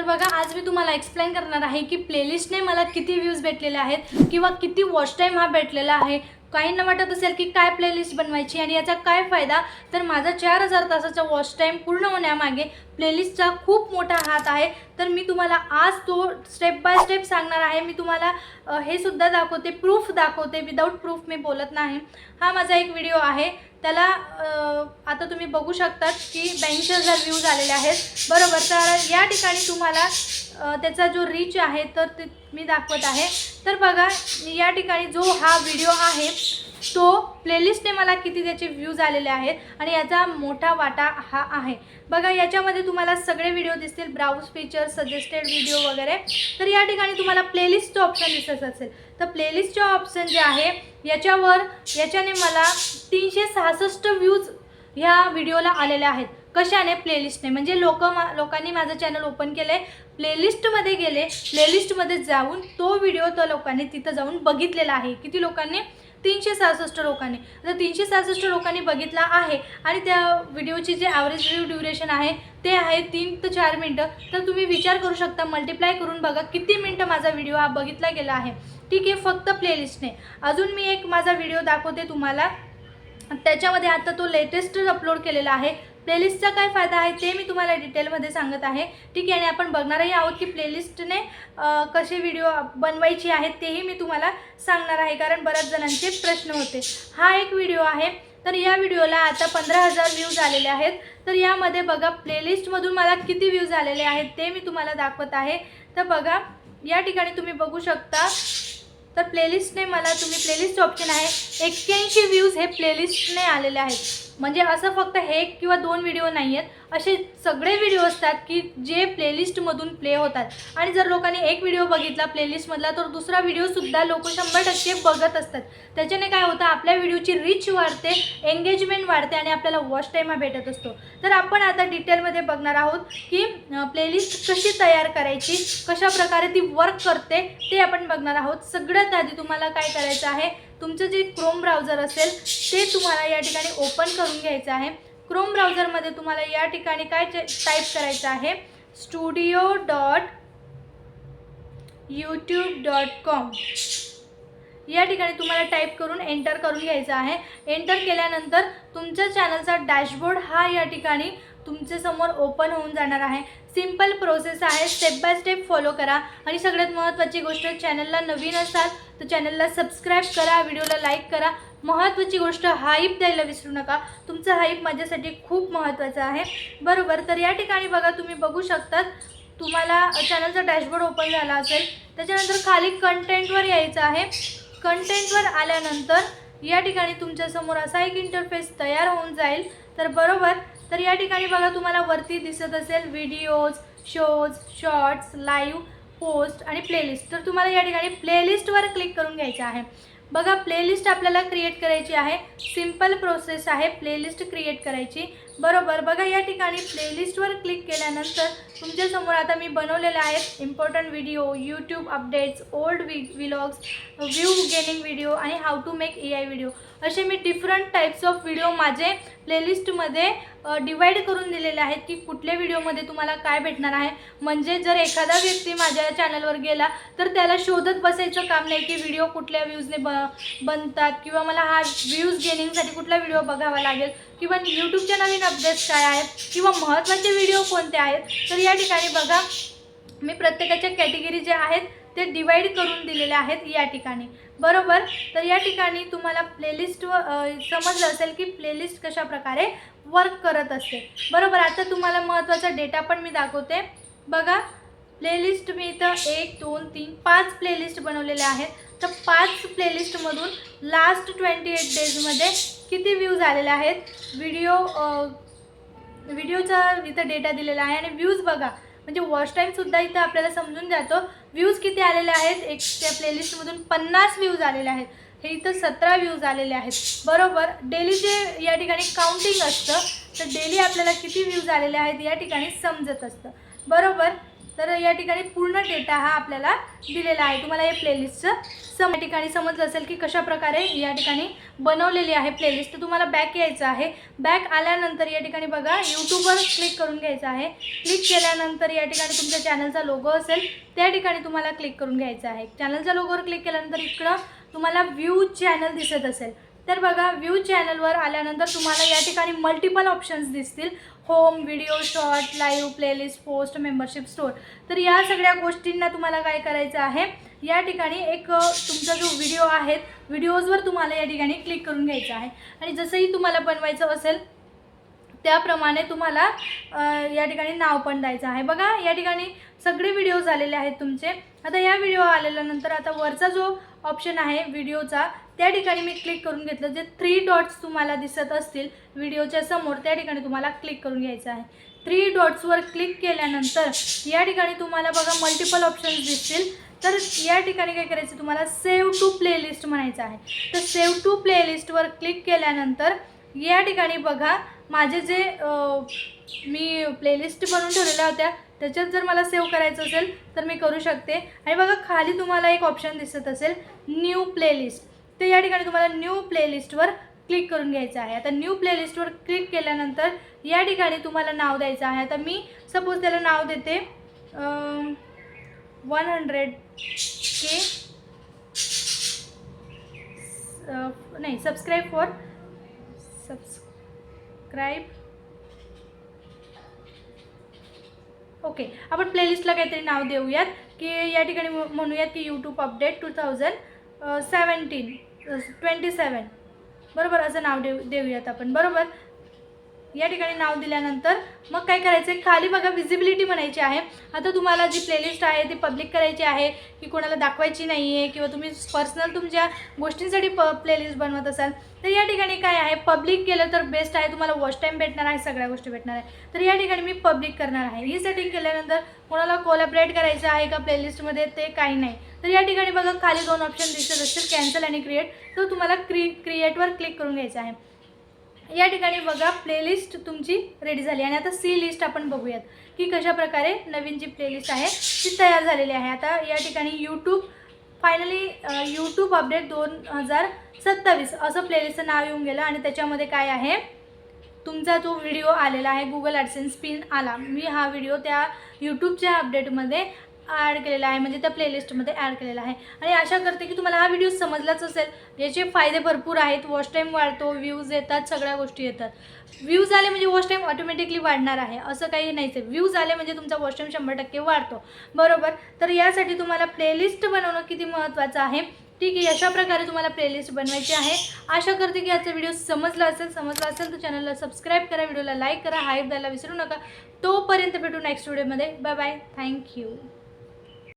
तर बघा आज मी तुम्हाला एक्सप्लेन करणार आहे की प्लेलिस्टने मला किती व्ह्यूज भेटलेले आहेत किंवा किती वॉच टाइम हा भेटलेला आहे। काहींना वाटत असेल की काय प्लेलिस्ट बनवायची आणि याचा काय फायदा, तर माझा 4000 तासाचा वॉच टाइम पूर्ण होण्यामागे प्लेलिस्टचा खूप मोठा हात आहे। तर मी तुम्हाला आज तो स्टेप बाय स्टेप सांगणार आहे। मी तुम्हाला हे सुद्धा दाखवते, प्रूफ दाखवते, विदाउट प्रूफ मी बोलत नाही। हा माझा एक व्हिडिओ आहे, त्याला आता तुम्ही बघू शकतात की 82,000 व्ह्यूज आलेले आहेत बरोबर। तर या ठिकाणी तुम्हाला त्याचा जो रीच आहे तर ते मी दाखवत आहे। तर बघा या ठिकाणी जो हा व्हिडिओ आहे तो प्लेलिस्टने मला किती त्याचे व्ह्यूज आलेले आहेत आणि याचा मोठा वाटा हा आहे। बघा याच्यामध्ये तुम्हाला सगळे व्हिडिओ दिसतील, ब्राउज फीचर, सजेस्टेड व्हिडिओ वगैरे। तर या ठिकाणी तुम्हाला प्लेलिस्टचं ऑप्शन दिसत असेल, तर प्लेलिस्टचे ऑप्शन जे आहे याच्याने मला 366 व्ह्यूज ह्या व्हिडिओला आलेले आहेत। कशाने? प्लेलिस्टने। म्हणजे लोकांनी माझं चॅनल ओपन केले, प्लेलिस्टमध्ये गेले, प्लेलिस्टमध्ये जाऊन तो व्हिडिओ त्या लोकांनी तिथं जाऊन बघितलेला आहे। किती लोकांनी? 366 लोकांनी। तर 366 लोकांनी बघितला आहे आणि त्या व्हिडिओची जे ॲव्हरेज व्ह्यू ड्युरेशन आहे ते आहे 3 ते 4 मिनटं। तर तुम्ही विचार करू शकता, मल्टिप्लाय करून बघा किती मिनटं माझा व्हिडिओ हा बघितला गेला आहे। ठीक आहे, फक्त प्लेलिस्टने। अजून मी एक माझा व्हिडिओ दाखवते तुम्हाला, त्याच्यामध्ये आता तो लेटेस्ट अपलोड केलेला आहे। प्लेलिस्टचा काय फायदा आहे ते मी तुम्हाला डिटेलमध्ये सांगत आहे। ठीक आहे, आणि आपण बघणारही आहोत की प्लेलिस्टने कसे व्हिडिओ बनवायची आहेत तेही मी तुम्हाला सांगणार आहे, कारण बऱ्याच जणांचे प्रश्न होते। हा एक व्हिडिओ आहे, तर या व्हिडिओला आता 15,000 व्ह्यूज आलेले आहेत। तर यामध्ये बघा प्लेलिस्टमधून मला किती व्ह्यूज आलेले आहेत ते मी तुम्हाला दाखवत आहे। तर बघा या ठिकाणी तुम्ही बघू शकता, तर प्लेलिस्टने मला, तुम्ही प्लेलिस्ट ऑप्शन आहे, 81 व्ह्यूज हे प्लेलिस्टने आलेले आहेत। म्हणजे असं फक्त हे किंवा 2 व्हिडिओ नाही आहेत, असे सगळे व्हिडिओ असतात की जे प्लेलिस्टमधून प्ले होतात। आणि जर लोकांनी एक व्हिडिओ बघितला प्लेलिस्टमधला तर दुसरा व्हिडिओसुद्धा लोक 100% बघत असतात। त्याच्याने काय होतं, आपल्या व्हिडिओची रीच वाढते, एंगेजमेंट वाढते आणि आपल्याला वॉच टाईम हा भेटत असतो। तर आपण आता डिटेलमध्ये बघणार आहोत की प्लेलिस्ट कशी तयार करायची, कशा प्रकारे ती वर्क करते ते आपण बघणार आहोत। सगळ्यात आधी तुम्हाला काय करायचं आहे, तुमचं जे क्रोम ब्राउझर असेल ते तुम्हाला या ठिकाणी ओपन करून घ्यायचं आहे। क्रोम ब्राउझरमध्ये तुम्हाला या ठिकाणी काय टाईप करायचं आहे, studio.youtube.com या ठिकाणी तुम्हाला टाईप करून एंटर करून घ्यायचं आहे। एंटर केल्यानंतर तुमच्या चॅनलचा डॅशबोर्ड हा या ठिकाणी तुमच्या समोर ओपन होऊन जाणार आहे। सिंपल प्रोसेस आहे, स्टेप बाय स्टेप फॉलो करा। आणि सगळ्यात महत्त्वाची गोष्ट, चॅनलला नवीन असाल तर चॅनलला सबस्क्राईब करा, व्हिडिओला लाईक करा। महत्त्वाची गोष्ट, हाईप द्यायला विसरू नका, तुमचं हाईप माझ्यासाठी खूप महत्त्वाचं आहे बरोबर। तर या ठिकाणी बघा तुम्ही बघू शकतात, तुम्हाला चॅनलचा डॅशबोर्ड ओपन झाला असेल, त्याच्यानंतर खाली कंटेंटवर यायचं आहे। कंटेंटवर आल्यानंतर या ठिकाणी तुमच्यासमोर असा एक इंटरफेस तयार होऊन जाईल, तर बरोबर। तर या ठिकाणी बघा तुम्हाला वरती दिसत असेल videos, shows, shorts, live, post आणि प्लेलिस्ट। तर तुम्हाला या ठिकाणी प्लेलिस्टवर क्लिक करून घ्यायचं आहे। बघा प्लेलिस्ट आपल्याला क्रिएट करायची आहे, सिंपल प्रोसेस आहे प्लेलिस्ट क्रिएट करायची बरोबर। बघा या ठिकाणी प्लेलिस्टवर क्लिक केल्यानंतर तुमच्यासमोर आता मी बनवलेले आहेत important video, YouTube updates, old vlogs, view gaining video आणि how to make AI video, असे मी डिफरंट टाईप्स ऑफ व्हिडिओ माझे प्लेलिस्टमध्ये डिवाइड करून दिलेले आहेत की कुठल्या व्हिडिओमध्ये तुम्हाला काय भेटणार आहे। म्हणजे जर एखादा व्यक्ती माझ्या चॅनलवर गेला तर त्याला शोधत बसायचं काम नाही की व्हिडिओ कुठल्या व्ह्यूजने बनतात किंवा मला हा व्ह्यूज गेनिंगसाठी कुठला व्हिडिओ बघावा लागेल किंवा यूट्यूबच्या नवीन अपडेट्स काय आहेत किंवा महत्त्वाचे व्हिडिओ कोणते आहेत। तर या ठिकाणी बघा मी प्रत्येकाच्या कॅटेगरी जे आहेत ते डिवाइड करून दिलेले आहेत या ठिकाणी बरोबर। तर या ठिकाणी तुम्हाला प्लेलिस्ट समजलं असेल की प्लेलिस्ट कशा प्रकारे वर्क करत असते बरोबर। आता तुम्हाला महत्त्वाचा डेटा पण मी दाखवते। बघा प्लेलिस्ट मी इथं 1 2 3 5 प्लेलिस्ट बनवलेले आहेत। तर 5 प्लेलिस्टमधून लास्ट 28 डेजमध्ये किती व्ह्यूज आलेले आहेत, व्हिडिओचा इथं डेटा दिलेला आहे। आणि व्ह्यूज बघा, म्हणजे वॉच टाईमसुद्धा इथं आपल्याला समजून जातो व्ह्यूज किती आलेले आहेत। एक त्या प्लेलिस्टमधून 50 व्ह्यूज आलेले आहेत, हे इथं 17 व्ह्यूज आलेले आहेत बरोबर। डेलीचे या ठिकाणी काउंटिंग असतं, तर डेली आपल्याला किती व्ह्यूज आलेले आहेत या ठिकाणी समजत असतं बरोबर। तर या ठिकाणी पूर्ण डेटा हा आपल्याला दिलेला आहे. तुम्हाला या प्लेलिस्टचं या ठिकाणी समजलं असेल की कशा प्रकारे या ठिकाणी बनवलेली आहे प्लेलिस्ट. तर तुम्हाला बॅक यायचं आहे. बॅक आल्यानंतर या ठिकाणी बघा यूट्यूबवर क्लिक करून घ्यायचं आहे. क्लिक केल्यानंतर या ठिकाणी तुमच्या चॅनलचा लोगो असेल त्या ठिकाणी तुम्हाला क्लिक करून घ्यायचं आहे. चॅनलच्या लोगोवर क्लिक केल्यानंतर इकडं तुम्हाला व्ह्यू चॅनल दिसत असेल तर बघा व्ह्यू चॅनलवर आल्यानंतर तुम्हाला या ठिकाणी मल्टिपल ऑप्शन्स दिसतील. Home, video, short, live, playlist, post, membership, store. तर या सगळ्या गोष्टींना तुम्हाला काय करायचं आहे, या ठिकाणी एक तुमचा जो व्हिडिओ आहे व्हिडिओजवर तुम्हाला या ठिकाणी क्लिक करून घ्यायचं आहे. आणि जसंही तुम्हाला बनवायचं असेल त्याप्रमाणे तुम्हाला या ठिकाणी नाव पण द्यायचं आहे. बघा या ठिकाणी सगळे व्हिडिओ झालेले आहेत तुमचे. आता या व्हिडिओ आल्यानंतर आता वरचा जो ऑप्शन आहे व्हिडिओचा त्या ठिकाणी मी क्लिक करून घेतलं. जे 3 डॉट्स तुम्हाला दिसत असतील व्हिडिओच्या समोर त्या ठिकाणी तुम्हाला क्लिक करून घ्यायचं आहे. 3 डॉट्सवर क्लिक केल्यानंतर या ठिकाणी तुम्हाला बघा मल्टिपल ऑप्शन्स दिसतील. तर या ठिकाणी काय करायचं तुम्हाला सेव्ह टू प्लेलिस्ट म्हणायचं आहे. तर सेव्ह टू प्लेलिस्टवर क्लिक केल्यानंतर या ठिकाणी बघा माझे जे मी प्लेलिस्ट बनवून ठेवलेल्या होत्या त्याच्यात जर मला सेव्ह करायचं असेल तर मी करू शकते. आणि बघा खाली तुम्हाला एक ऑप्शन दिसत असेल न्यू प्लेलिस्ट. तर या ठिकाणी तुम्हाला न्यू प्लेलिस्टवर क्लिक करून घ्यायचं आहे. आता न्यू प्लेलिस्टवर क्लिक केल्यानंतर या ठिकाणी तुम्हाला नाव द्यायचं आहे. आता मी सपोज त्याला नाव देते 100K नाही सबस्क्राईब ओके. आपण प्लेलिस्टला काहीतरी नाव देऊयात की या ठिकाणी म्हणूयात की यूट्यूब अपडेट 2027 बरोबर असं नाव देऊयात आपण. बरोबर या ठिकाणी नाव दिल्यानंतर मग काय करायचं आहे खाली बघा विजिबिलिटी म्हणायची आहे. आता तुम्हाला जी प्लेलिस्ट आहे ती पब्लिक करायची आहे की कोणाला दाखवायची नाही आहे किंवा तुम्ही पर्सनल तुमच्या गोष्टींसाठी प्लेलिस्ट बनवत असाल तर या ठिकाणी काय आहे पब्लिक केलं तर बेस्ट आहे. तुम्हाला वॉच टाईम भेटणार आहे, सगळ्या गोष्टी भेटणार आहे. तर या ठिकाणी मी पब्लिक करणार आहे. ही सेटिंग केल्यानंतर कोणाला कोलॅबरेट करायचं आहे का प्लेलिस्टमध्ये ते काही नाही. तर या ठिकाणी बघा खाली 2 ऑप्शन दिसत असतील कॅन्सल आणि क्रिएट. तर तुम्हाला क्रिएटवर क्लिक करून घ्यायचं आहे. या ठिकाणी बघा प्लेलिस्ट तुमची रेडी झाली. आणि आता सी लिस्ट आपण बघूयात की कशा प्रकारे नवीन जी प्लेलिस्ट आहे ती तयार झालेली आहे. आता या ठिकाणी फायनली यूट्यूब अपडेट 2027 असं प्लेलिस्टचं नाव येऊन गेलं. आणि त्याच्यामध्ये काय आहे तुमचा जो व्हिडिओ आलेला आहे गुगल ॲडसेन्स पिन आला. मी हा व्हिडिओ त्या यूट्यूबच्या अपडेटमध्ये ॲड केलेला आहे म्हणजे त्या प्लेलिस्टमध्ये ॲड केलेला आहे. आणि आशा करते की तुम्हाला हा व्हिडिओ समजलाच असेल. याचे फायदे भरपूर आहेत. वॉच टाईम वाढतो, व्ह्यूज येतात, सगळ्या गोष्टी येतात. व्ह्यूज आले म्हणजे वॉच टाईम ऑटोमॅटिकली वाढणार आहे असं काही नाहीच आहे. व्ह्यूज आले म्हणजे तुमचा वॉच टाईम 100% वाढतो. बरोबर. तर यासाठी तुम्हाला प्लेलिस्ट बनवणं किती महत्त्वाचं आहे. ठीक आहे, अशा प्रकारे तुम्हाला प्लेलिस्ट बनवायची आहे. आशा करते की आजचा व्हिडिओ समजला असेल तर चॅनलला सबस्क्राईब करा, व्हिडिओला लाईक करा, हाईप द्यायला विसरू नका. तोपर्यंत भेटू नेक्स्ट व्हिडिओमध्ये. Bye bye. थँक्यू.